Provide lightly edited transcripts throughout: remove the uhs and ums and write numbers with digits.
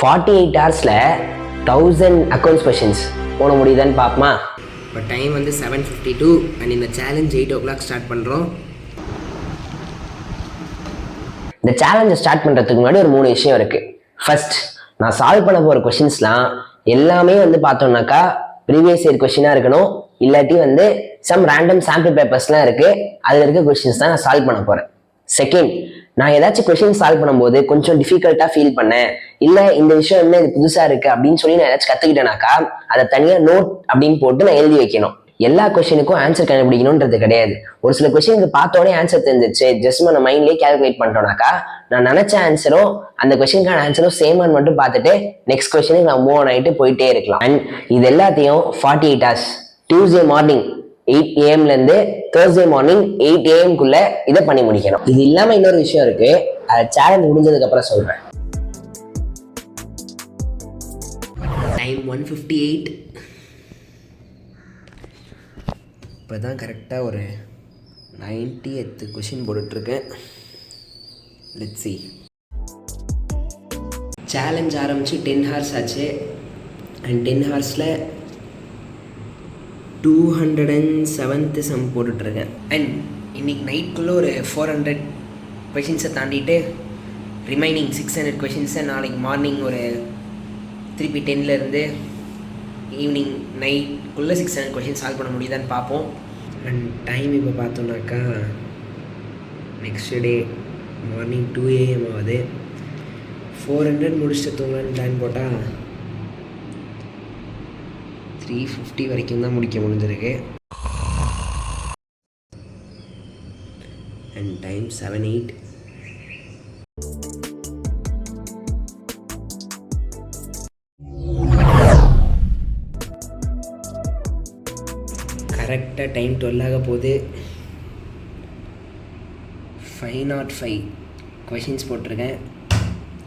48 ஹவர்ஸில் 1000 accounts questions போட முடியுதான்னு பார்ப்போமா? இப்போ டைம் வந்து 7:52 அண்ட் இந்த சேலஞ்ச் 8 o'clock ஸ்டார்ட் பண்ணுறோம். இந்த சேலஞ்சை ஸ்டார்ட் பண்ணுறதுக்கு முன்னாடி ஒரு 3 விஷயம் இருக்குது. ஃபர்ஸ்ட், நான் சால்வ் பண்ண போகிற கொஷின்ஸ்லாம் எல்லாமே வந்து பார்த்தோம்னாக்கா ப்ரீவியஸ் இயர் கொஷினாக இருக்கணும், இல்லாட்டி வந்து சம் ரேண்டம் சாம்பிள் பேப்பர்ஸ்லாம் இருக்குது, அதில் இருக்க கொஷின்ஸ் தான் நான் சால்வ் பண்ண போகிறேன். செகண்ட், நான் ஏதாச்சும் கொஷின் சால்வ் பண்ணும்போது கொஞ்சம் டிஃபிகல்ட்டாக ஃபீல் பண்ணேன், இல்லை இந்த விஷயம் என்ன இது புதுசாக இருக்குது அப்படின்னு சொல்லி நான் ஏதாச்சும் கற்றுக்கிட்டேனாக்கா அதை தனியாக நோட் அப்படின்னு போட்டு நான் எழுதி வைக்கணும். எல்லா கொஸ்டினுக்கும் ஆன்சர் கண்டுபிடிக்கணுன்றது கிடையாது. ஒரு சில கொஸ்டினுக்கு பார்த்தோன்னே ஆன்சர் தெரிஞ்சிச்சு, ஜஸ்ட் நம்ம மைண்ட்லேயே கேல்குலேட் பண்ணிட்டோம்னாக்கா நான் நினச்ச ஆன்சரும் அந்த கொஸ்டினுக்கான ஆன்சரும் சேமான்னு மட்டும் பார்த்துட்டு நெக்ஸ்ட் கொஸ்டினுக்கு நான் மூவ் ஆன் ஆகிட்டு போயிட்டே இருக்கலாம். அண்ட் இது எல்லாத்தையும் 48 hours Tuesday morning 8 AM Thursday morning 8 AM இதை பண்ணி முடிக்கணும். இது இல்லாம இன்னொரு விஷயம் இருக்கு, அதை சேலஞ்ச் முடிஞ்சதுக்கு அப்புறம் சொல்றேன். டைம் 1:58. இப்போதான் கரெக்டாக ஒரு 90th கொஷின் போட்டுட்ருக்கேன். Let's see. சேலஞ்ச் ஆரம்பித்து 10 hours ஆச்சு. அண்ட் 10 ஹவர்ஸில் 207th சம் போட்டுட்ருக்கேன். அண்ட் இன்றைக்கி நைட்குள்ளே ஒரு 400 கொஷின்ஸை தாண்டிட்டு ரிமைனிங் 600 கொஷின்ஸை நாளைக்கு மார்னிங் ஒரு திருப்பி 10லேருந்து ஈவினிங் நைட்குள்ளே 600 கொஷின் சால்வ் பண்ண முடியுதான்னு பார்ப்போம். அண்ட் டைம் இப்போ பார்த்தோம்னாக்கா நெக்ஸ்ட் டே மார்னிங் 2 AM ஆகுது. 400 முடிச்சுட்டு தூங்கலான்னு பிளான் போட்டால் 350 வரைக்கும் தான் முடிக்க முடிஞ்சிருக்கு. And time 7:08. கரெக்டாக டைம் 12 ஆக போகுது. 505 கொஷின்ஸ் போட்டிருக்கேன்.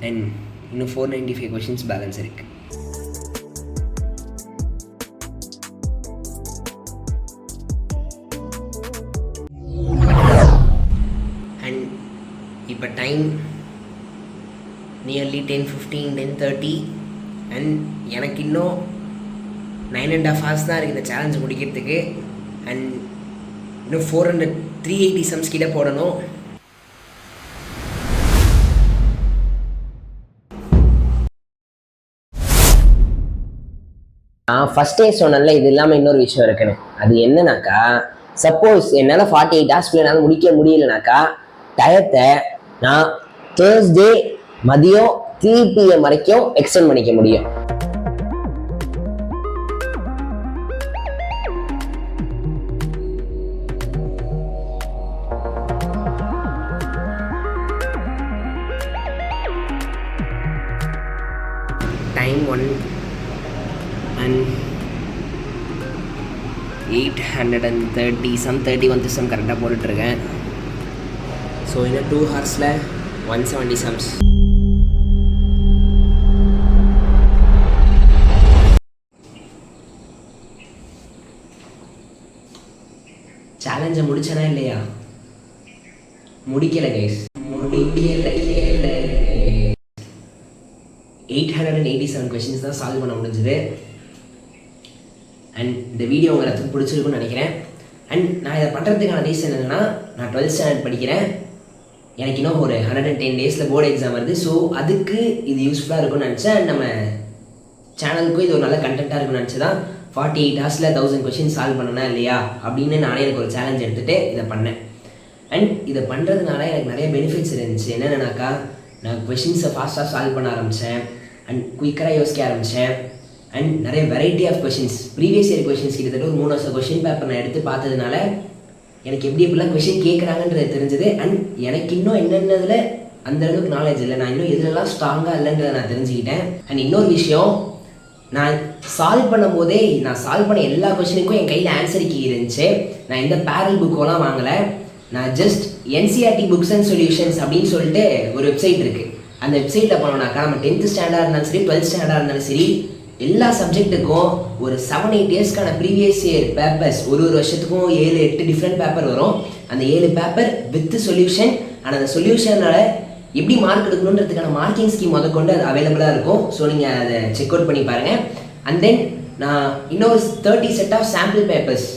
அண்ட் இன்னும் 495 கொஷின்ஸ் பேலன்ஸ் இருக்குது. இப்போ டைம் நியர்லி 10:15 10:30 அண்ட் எனக்கு இன்னும் 9.5 hours தான் இருக்குது இந்த சேலஞ்சு முடிக்கிறதுக்கு. அண்ட் இன்னும் 380 சம்ஸ் கிட்ட போடணும். ஃபர்ஸ்டே சொன்னல இது இல்லாமல் இன்னொரு விஷயம் இருக்குன்னு. அது என்னன்னாக்கா, சப்போஸ் என்னால் 48 hours என்னால் முடிக்க முடியலனாக்கா டயத்தை நான் தேர்ஸ்டே மதியம் 3 PM வரைக்கும் எக்ஸ்டெண்ட் பண்ணிக்க முடியும். டைம் 1 and 830 சம் 31 சம் கரெக்டாக போட்டுட்ருக்கேன். ஸோ இன்னும் 2 hours 170 சம்ஸ். சேலஞ்சை முடிச்சனா இல்லையா? முடிக்கலை கைஸ், முடிக்கலை. 887 கொஷின்ஸ் தான் சால்வ் பண்ண முடிஞ்சுது. அண்ட் இந்த வீடியோ உங்கள் எல்லாத்துக்கும் பிடிச்சிருக்குன்னு நினைக்கிறேன். அண்ட் நான் இதை பண்ணுறதுக்கான ரீசன் என்னென்னா, நான் 12th ஸ்டாண்டர்ட் படிக்கிறேன். எனக்கு இன்னும் ஒரு 110 days போர்டு எக்ஸாம் வருது. ஸோ அதுக்கு இது யூஸ்ஃபுல்லாக இருக்கும்னு நினச்சேன். நம்ம சேனலுக்கும் இது ஒரு நல்ல கண்டென்ட்டாக இருக்கும்னு நினச்சி தான் 48 hours 1000 கொஷின் சால்வ் பண்ணனா இல்லையா அப்படின்னு நானே எனக்கு ஒரு சேலஞ்ச் எடுத்துகிட்டு இதை பண்ணேன். அண்ட் இதை பண்ணுறதுனால எனக்கு நிறைய பெனிஃபிட்ஸ் இருந்துச்சு. என்னென்னாக்கா, நான் கொஷின்ஸை ஃபாஸ்ட்டாக சால்வ் பண்ண ஆரம்பித்தேன். அண்ட் குயிக்கராக யோசிக்க ஆரம்பித்தேன். அண்ட் நிறைய variety of questions, previous year questions கிட்டத்தட்ட ஒரு 3 வருஷம் கொஷின் பேப்பர் நான் எடுத்து பார்த்ததுனால எனக்கு எப்படி எப்படிலாம் கொஷின் கேட்குறாங்கன்றது தெரிஞ்சது. அண்ட் எனக்கு இன்னும் என்னென்னதில் அந்தளவுக்கு நாலேஜ் இல்லை, நான் இன்னும் எதுலலாம் ஸ்ட்ராங்காக இல்லைன்றதை நான் தெரிஞ்சுக்கிட்டேன். அண்ட் இன்னொரு விஷயம், நான் சால்வ் பண்ணும் போதே நான் சால்வ் பண்ண எல்லா கொஷினுக்கும் என் கையில் ஆன்சர் கீ இருந்துச்சு. நான் எந்த பேரல் புக்கெல்லாம் வாங்கலை. நான் just NCERT books and solutions அப்படின்னு சொல்லிட்டு ஒரு வெப்சைட் இருக்குது. அந்த வெப்சைட்டில் போனோம்னாக்கா நம்ம 10th ஸ்டாண்டர்டாக இருந்தாலும் சரி, 12th ஸ்டாண்டர்டாக இருந்தாலும் சரி, எல்லா சப்ஜெக்ட்டுக்கும் ஒரு 7-8 இயர்ஸ்க்கான ப்ரீவியஸ் இயர் பேப்பர்ஸ் ஒரு வருஷத்துக்கும் 7-8 டிஃப்ரெண்ட் பேப்பர் வரும். அந்த 7 பேப்பர் வித் சொல்யூஷன். ஆனால் அந்த சொல்யூஷனோட எப்படி மார்க் எடுக்கணுன்றதுக்கான மார்க்கிங் ஸ்கீம் முதற்கொண்டு அது அவைலபிளாக இருக்கும். ஸோ நீங்கள் அதை செக் அவுட் பண்ணி பாருங்கள். அண்ட் தென் நான் இன்னொரு 30 set of sample papers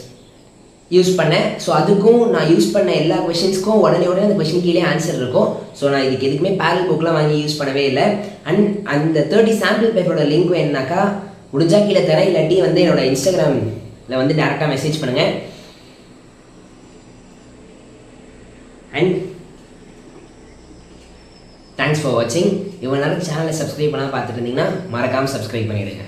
use பண்ணேன். ஸோ அதுக்கும் நான் யூஸ் பண்ண எல்லா கொஷின்ஸ்க்கும் உடனே அந்த கொஷின் கீழே ஆன்சர் இருக்கும். ஸோ நான் இதுக்கு எதுக்குமே பேரல் புக்லாம் வாங்கி யூஸ் பண்ணவே இல்லை. அண்ட் அந்த 30 சாம்பிள் பேப்பரோட லிங்க் வேணுனாக்கா முடிஞ்சா கீழே தரேன், இல்லாட்டி வந்து என்னோட இன்ஸ்டாகிராமில் வந்து டேரெக்டாக மெசேஜ் பண்ணுங்கள். அண்ட் தேங்க்ஸ் ஃபார் வாட்சிங். இவ்வளோ நேரம் சேனலை சப்ஸ்கிரைப் பண்ணால் பார்த்துட்டு இருந்தீங்கன்னா மறக்காமல் சப்ஸ்கிரைப் பண்ணிவிடுங்க.